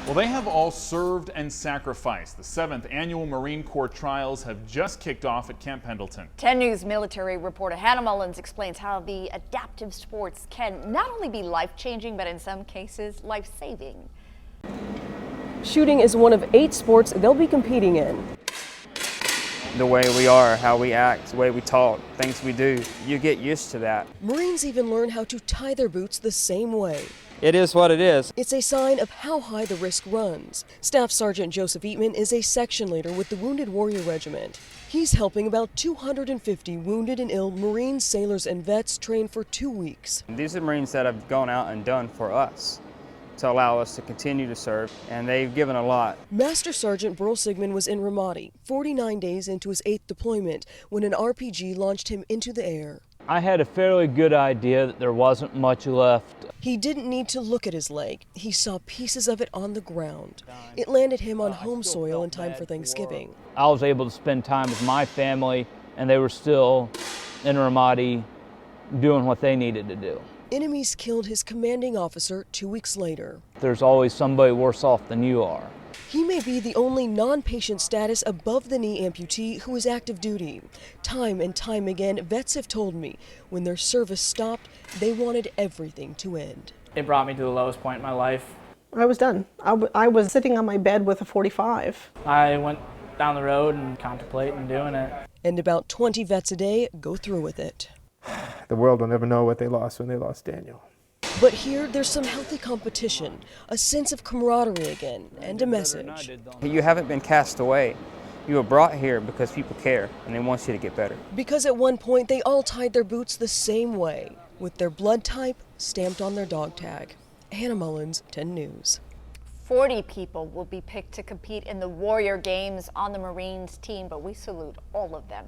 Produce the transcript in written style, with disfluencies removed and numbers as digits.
Well, they have all served and sacrificed. The 7th annual Marine Corps trials have just kicked off at Camp Pendleton. 10 News military reporter Hannah Mullins explains how the adaptive sports can not only be life-changing, but in some cases, life-saving. Shooting is one of 8 sports they'll be competing in. The way we are, how we act, the way we talk, things we do, you get used to that. Marines even learn how to tie their boots the same way. It is what it is. It's a sign of how high the risk runs. Staff Sergeant Joseph Eatman is a section leader with the Wounded Warrior Regiment. He's helping about 250 wounded and ill Marines, sailors, and vets train for 2 weeks. These are Marines that have gone out and done for us to allow us to continue to serve, and they've given a lot. Master Sergeant Burl Sigmund was in Ramadi, 49 days into his 8th deployment, when an RPG launched him into the air. I had a fairly good idea that there wasn't much left. He didn't need to look at his leg. He saw pieces of it on the ground. It landed him on home soil in time for Thanksgiving. I was able to spend time with my family, and they were still in Ramadi doing what they needed to do. Enemies killed his commanding officer 2 weeks later. There's always somebody worse off than you are. He may be the only non-patient status above-the-knee amputee who is active duty. Time and time again, vets have told me when their service stopped, they wanted everything to end. It brought me to the lowest point in my life. I was done. I was sitting on my bed with a .45. I went down the road and contemplating doing it. And about 20 vets a day go through with it. The world will never know what they lost when they lost Daniel. But here, there's some healthy competition, a sense of camaraderie again, and a message. You haven't been cast away. You were brought here because people care, and they want you to get better. Because at one point, they all tied their boots the same way, with their blood type stamped on their dog tag. Hannah Mullins, 10 News. 40 people will be picked to compete in the Warrior Games on the Marines team, but we salute all of them.